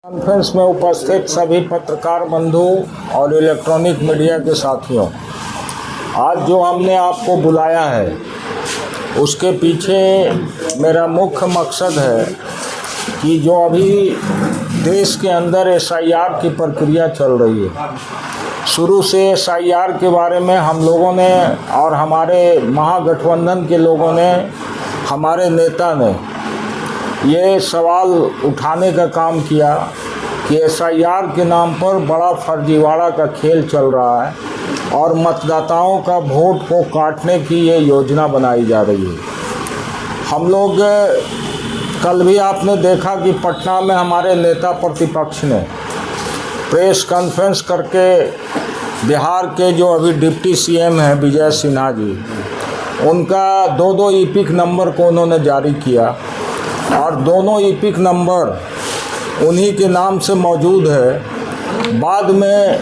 Conference में उपस्थित सभी पत्रकार बंधु और इलेक्ट्रॉनिक मीडिया के साथियों, आज जो हमने आपको बुलाया है उसके पीछे मेरा मुख्य मकसद है कि जो अभी देश के अंदर SIR की प्रक्रिया चल रही है, शुरू से SIR के बारे में हम लोगों ने और हमारे महागठबंधन के लोगों ने, हमारे नेता ने ये सवाल उठाने का काम किया कि SIR के नाम पर बड़ा फर्जीवाड़ा का खेल चल रहा है और मतदाताओं का वोट को काटने की ये योजना बनाई जा रही है। हम लोग कल भी आपने देखा कि पटना में हमारे नेता प्रतिपक्ष ने प्रेस कॉन्फ्रेंस करके बिहार के जो अभी डिप्टी CM हैं विजय सिन्हा जी, उनका दो EPIC नंबर को उन्होंने जारी किया और दोनों EPIC नंबर उन्हीं के नाम से मौजूद है। बाद में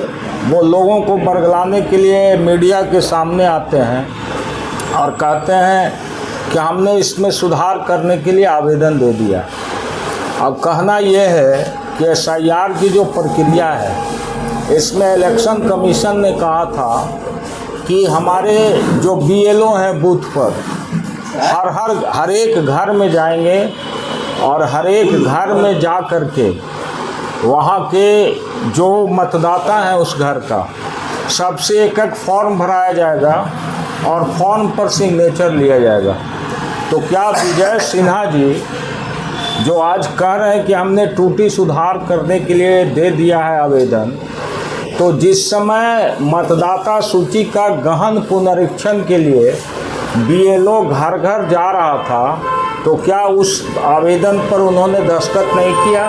वो लोगों को बरगलाने के लिए मीडिया के सामने आते हैं और कहते हैं कि हमने इसमें सुधार करने के लिए आवेदन दे दिया। अब कहना यह है कि SIR की जो प्रक्रिया है, इसमें इलेक्शन कमीशन ने कहा था कि हमारे जो BLO हैं बूथ पर हर एक घर में जाएंगे और हर एक घर में जा कर के वहाँ के जो मतदाता हैं उस घर का सबसे एक फॉर्म भराया जाएगा और फॉर्म पर सिग्नेचर लिया जाएगा। तो क्या विजय सिन्हा जी जो आज कह रहे हैं कि हमने त्रुटि सुधार करने के लिए दे दिया है आवेदन, तो जिस समय मतदाता सूची का गहन पुनरीक्षण के लिए BLO घर घर जा रहा था, तो क्या उस आवेदन पर उन्होंने दस्तखत नहीं किया?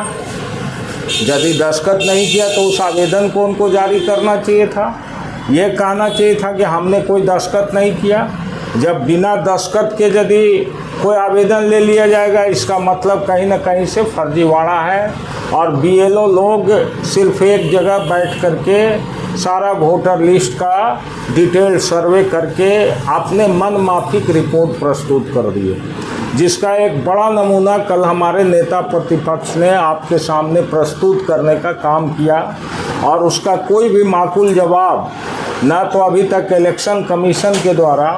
यदि दस्तखत नहीं किया तो उस आवेदन को उनको जारी करना चाहिए था। ये कहना चाहिए था कि हमने कोई दस्तखत नहीं किया। जब बिना दस्तखत के यदि कोई आवेदन ले लिया जाएगा, इसका मतलब कहीं ना कहीं से फर्जीवाड़ा है और BLO लोग सिर्फ एक जगह बैठ करके सारा वोटर लिस्ट का डिटेल सर्वे करके अपने मन माफिक रिपोर्ट प्रस्तुत कर दिए, जिसका एक बड़ा नमूना कल हमारे नेता प्रतिपक्ष ने आपके सामने प्रस्तुत करने का काम किया और उसका कोई भी माकूल जवाब ना तो अभी तक इलेक्शन कमीशन के द्वारा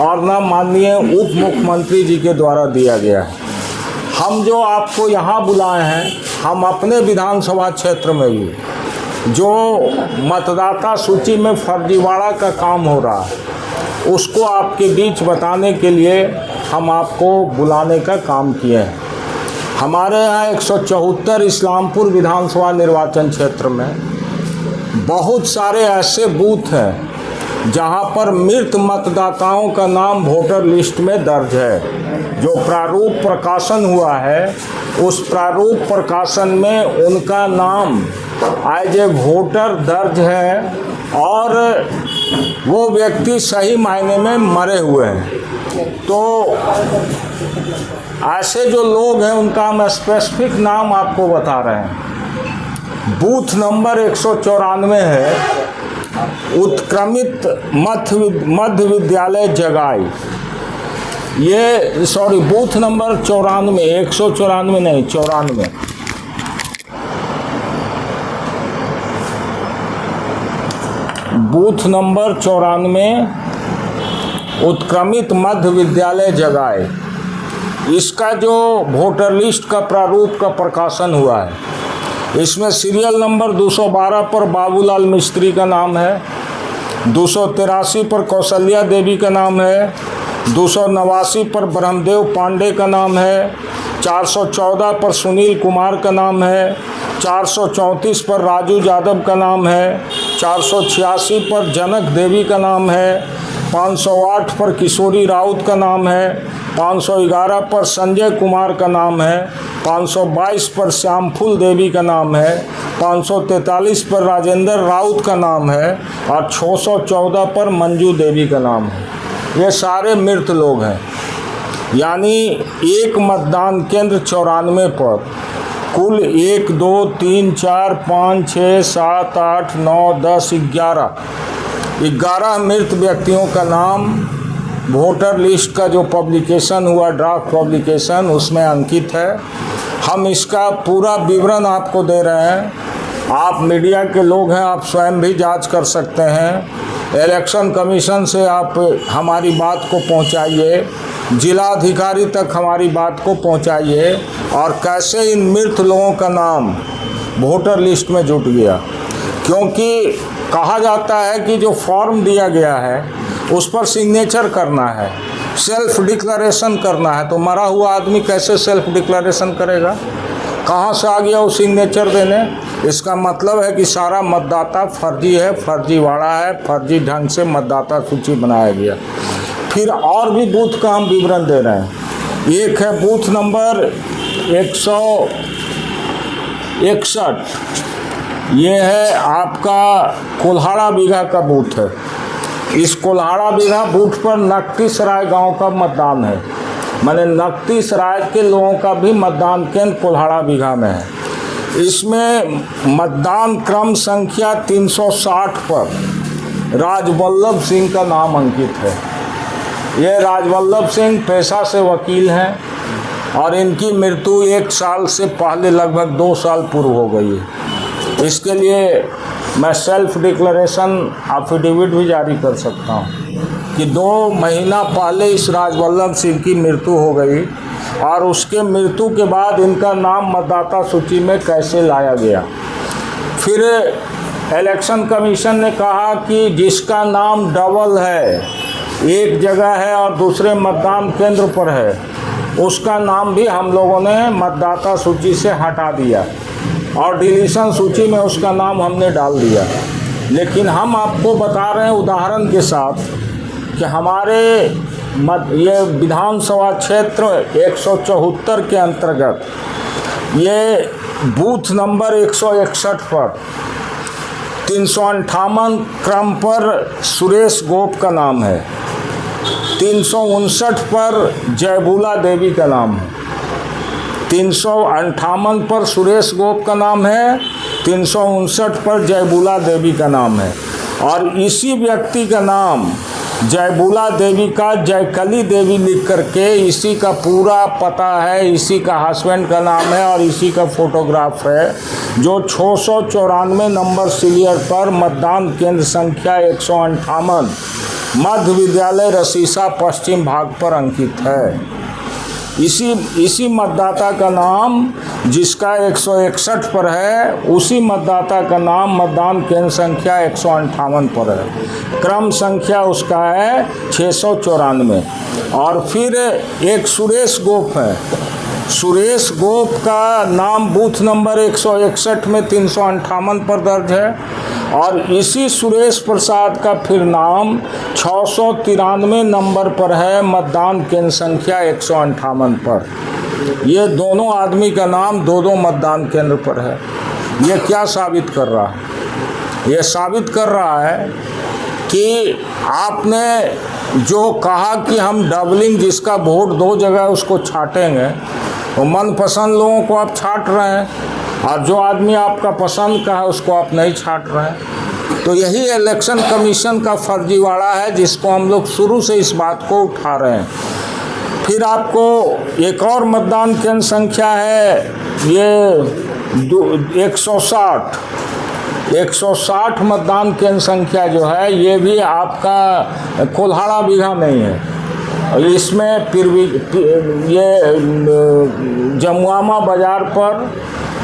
और ना माननीय उप मुख्यमंत्री जी के द्वारा दिया गया है। हम जो आपको यहाँ बुलाए हैं, हम अपने विधानसभा क्षेत्र में भी जो मतदाता सूची में फर्जीवाड़ा का काम हो रहा है उसको आपके बीच बताने के लिए हम आपको बुलाने का काम किए हैं। हमारे यहाँ 174 इस्लामपुर विधानसभा निर्वाचन क्षेत्र में बहुत सारे ऐसे बूथ हैं जहाँ पर मृत मतदाताओं का नाम वोटर लिस्ट में दर्ज है। जो प्रारूप प्रकाशन हुआ है उस प्रारूप प्रकाशन में उनका नाम एज ए वोटर दर्ज है और वो व्यक्ति सही मायने में मरे हुए हैं। तो ऐसे जो लोग हैं उनका हम स्पेसिफिक नाम आपको बता रहे हैं। बूथ नंबर 194 है उत्क्रमित मध्य विद्यालय जगाई। ये बूथ नंबर 94, 194 नहीं 94। बूथ नंबर 94 उत्क्रमित मध्य विद्यालय जगाए। इसका जो वोटर लिस्ट का प्रारूप का प्रकाशन हुआ है, इसमें सीरियल नंबर 212 पर बाबूलाल मिस्त्री का नाम है, 283 पर कौशल्या देवी का नाम है, 289 पर ब्रह्मदेव पांडे का नाम है, 414 पर सुनील कुमार का नाम है, 434 पर राजू यादव का नाम है, 486 पर जनक देवी का नाम है, 508 पर किशोरी राउत का नाम है, 511 पर संजय कुमार का नाम है, 522 पर श्यामफूल देवी का नाम है, 543 पर राजेंद्र राउत का नाम है और 614 पर मंजू देवी का नाम है। ये सारे मृत लोग हैं। यानी एक मतदान केंद्र 94 पर कुल 1 2 3 4 5 6 7 8 9 10 11 मृत व्यक्तियों का नाम वोटर लिस्ट का जो पब्लिकेशन हुआ, ड्राफ्ट पब्लिकेशन, उसमें अंकित है हम इसका पूरा विवरण आपको दे रहे हैं। आप मीडिया के लोग हैं, आप स्वयं भी जांच कर सकते हैं। इलेक्शन कमीशन से आप हमारी बात को पहुंचाइए, जिला अधिकारी तक हमारी बात को पहुंचाइए, और कैसे इन मृत लोगों का नाम वोटर लिस्ट में जुट गया। क्योंकि कहा जाता है कि जो फॉर्म दिया गया है उस पर सिग्नेचर करना है, सेल्फ डिक्लेरेशन करना है। तो मरा हुआ आदमी कैसे सेल्फ डिक्लेरेशन करेगा? कहाँ से आ गया वो सिग्नेचर देने? इसका मतलब है कि सारा मतदाता फर्जी है, फर्जीवाड़ा है, फर्जी ढंग से मतदाता सूची बनाया गया। फिर और भी बूथ का हम विवरण दे रहे हैं। एक है बूथ नंबर 161, ये है आपका कोल्हाड़ा बीघा का बूथ है। इस कोल्हाड़ा बीघा बूथ पर नकटी सराय गाँव का मतदान है, माने नकटी सराय के लोगों का भी मतदान केंद्र कोल्हाड़ा बीघा में है। इसमें मतदान क्रम संख्या 360 पर राजवल्लभ सिंह का नाम अंकित है। ये राजवल्लभ सिंह पेशा से वकील हैं और इनकी मृत्यु 1 साल से पहले लगभग 2 साल पूर्व हो गई है। इसके लिए मैं सेल्फ डिक्लेरेशन एफिडेविट भी जारी कर सकता हूँ कि 2 महीना पहले इस राजवल्लभ सिंह की मृत्यु हो गई और उसके मृत्यु के बाद इनका नाम मतदाता सूची में कैसे लाया गया। फिर इलेक्शन कमीशन ने कहा कि जिसका नाम डबल है, एक जगह है और दूसरे मतदान केंद्र पर है, उसका नाम भी हम लोगों ने मतदाता सूची से हटा दिया और डिलीशन सूची में उसका नाम हमने डाल दिया। लेकिन हम आपको बता रहे हैं उदाहरण के साथ कि हमारे ये विधानसभा क्षेत्र 174 के अंतर्गत ये बूथ नंबर 161 पर 358 क्रम पर सुरेश गोप का नाम है, 359 पर जयबूला देवी का नाम है, 358 पर सुरेश गोप का नाम है, 359 पर जयबूला देवी का नाम है। और इसी व्यक्ति का नाम जयबूला देवी का जयकली देवी लिख करके इसी का पूरा पता है, इसी का हस्बैंड का नाम है और इसी का फोटोग्राफ है, जो 694 नंबर सीरियल पर मतदान केंद्र संख्या 158 मध्य विद्यालय रसीसा पश्चिम भाग पर अंकित है। इसी मतदाता का नाम जिसका 161 पर है, उसी मतदाता का नाम मतदान केंद्र संख्या 158 पर है। क्रम संख्या उसका है 694। और फिर एक सुरेश गोप है, सुरेश गोप का नाम बूथ नंबर 161 में 358 पर दर्ज है और इसी सुरेश प्रसाद का फिर नाम 693 नंबर पर है मतदान केंद्र संख्या 158 पर। ये दोनों आदमी का नाम 2-2 मतदान केंद्र पर है। ये क्या साबित कर रहा है? ये साबित कर रहा है कि आपने जो कहा कि हम डबलिंग, जिसका वोट 2 जगह उसको छाटेंगे, तो मनपसंद लोगों को आप छाट रहे हैं और जो आदमी आपका पसंद का है उसको आप नहीं छाट रहे हैं। तो यही इलेक्शन कमीशन का फर्जीवाड़ा है, जिसको हम लोग शुरू से इस बात को उठा रहे हैं। फिर आपको एक और मतदान केंद्र संख्या है, ये 160 मतदान केंद्र संख्या जो है, ये भी आपका कोल्हाड़ा बीघा में ही है। इसमें ये जमुआमा बाज़ार पर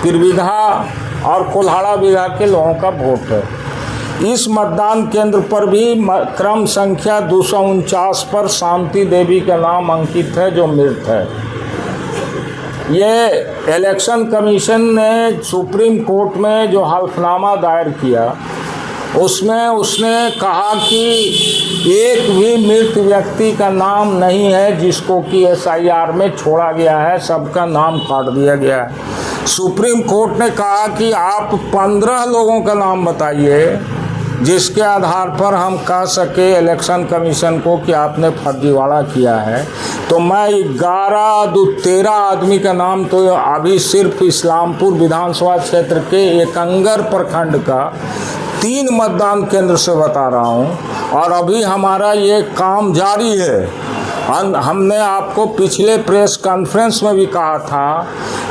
पिरविधा और कोल्हाड़ा बीघा के लोगों का वोट है। इस मतदान केंद्र पर भी क्रम संख्या 249 पर शांति देवी का नाम अंकित है, जो मृत है। ये इलेक्शन कमीशन ने सुप्रीम कोर्ट में जो हल्फनामा दायर किया, उसमें उसने कहा कि एक भी मृत व्यक्ति का नाम नहीं है जिसको कि SIR में छोड़ा गया है, सबका नाम काट दिया गया है। सुप्रीम कोर्ट ने कहा कि आप 15 लोगों का नाम बताइए जिसके आधार पर हम कह सके इलेक्शन कमीशन को कि आपने फर्जीवाड़ा किया है। तो मैं 13 आदमी का नाम तो अभी सिर्फ इस्लामपुर विधानसभा क्षेत्र के एकंगर प्रखंड का 3 मतदान केंद्र से बता रहा हूं और अभी हमारा ये काम जारी है। हमने आपको पिछले प्रेस कॉन्फ्रेंस में भी कहा था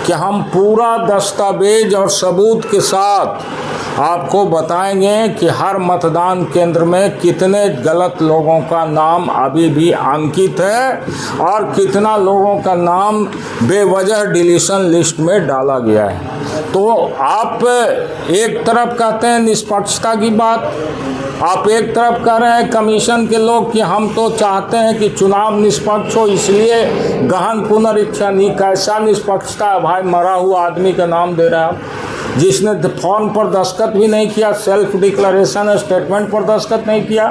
कि हम पूरा दस्तावेज और सबूत के साथ आपको बताएंगे कि हर मतदान केंद्र में कितने गलत लोगों का नाम अभी भी अंकित है और कितना लोगों का नाम बेवजह डिलीशन लिस्ट में डाला गया है। तो आप एक तरफ कहते हैं निष्पक्षता की बात, आप एक तरफ कह रहे हैं कमीशन के लोग कि हम तो चाहते हैं कि चुनाव निष्पक्ष हो, इसलिए गहन पुनरीक्षा नहीं। कैसा निष्पक्षता है भाई? मरा हुआ आदमी का नाम दे रहे हैं आप, जिसने फॉर्म पर दस्तखत भी नहीं किया, सेल्फ डिक्लेरेशन स्टेटमेंट पर दस्तखत नहीं किया।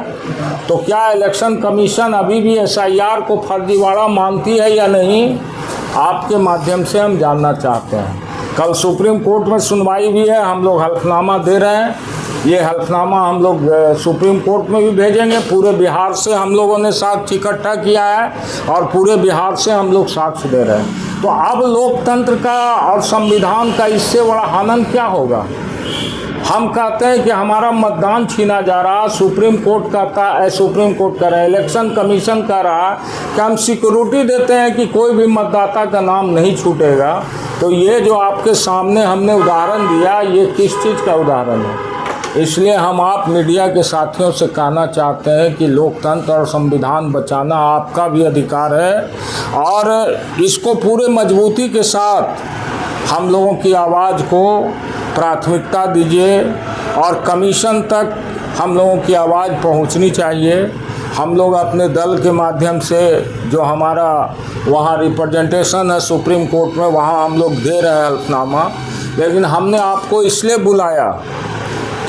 तो क्या इलेक्शन कमीशन अभी भी SIR को फर्जीवाड़ा मानती है या नहीं? आपके माध्यम से हम जानना चाहते हैं। कल सुप्रीम कोर्ट में सुनवाई भी है, हम लोग हल्फनामा दे रहे हैं। ये हल्फनामा हम लोग सुप्रीम कोर्ट में भी भेजेंगे। पूरे बिहार से हम लोगों ने साक्ष्य इकट्ठा किया है और पूरे बिहार से हम लोग साक्ष्य दे रहे हैं। तो अब लोकतंत्र का और संविधान का इससे बड़ा हनन क्या होगा? हम कहते हैं कि हमारा मतदान छीना जा रहा, सुप्रीम कोर्ट कहता है, सुप्रीम कोर्ट कह रहा है, इलेक्शन कमीशन कह रहा है कि हम सिक्योरिटी देते हैं कि कोई भी मतदाता का नाम नहीं छूटेगा। तो ये जो आपके सामने हमने उदाहरण दिया, ये किस चीज़ का उदाहरण है? इसलिए हम आप मीडिया के साथियों से कहना चाहते हैं कि लोकतंत्र और संविधान बचाना आपका भी अधिकार है और इसको पूरे मजबूती के साथ हम लोगों की आवाज़ को प्राथमिकता दीजिए और कमीशन तक हम लोगों की आवाज़ पहुंचनी चाहिए। हम लोग अपने दल के माध्यम से जो हमारा वहाँ रिप्रेजेंटेशन है सुप्रीम कोर्ट में, वहाँ हम लोग दे रहे हैं हल्फनामा। लेकिन हमने आपको इसलिए बुलाया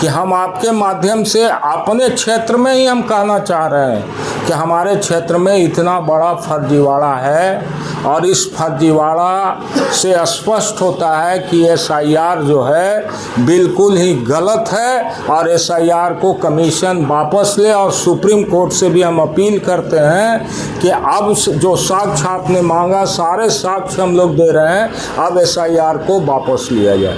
कि हम आपके माध्यम से अपने क्षेत्र में ही हम कहना चाह रहे हैं कि हमारे क्षेत्र में इतना बड़ा फर्जीवाड़ा है और इस फर्जीवाड़ा से स्पष्ट होता है कि SIR जो है बिल्कुल ही गलत है और SIR को कमीशन वापस ले। और सुप्रीम कोर्ट से भी हम अपील करते हैं कि अब जो साक्ष्य आपने मांगा, सारे साक्ष्य हम लोग दे रहे हैं, अब SIR को वापस लिया जाए।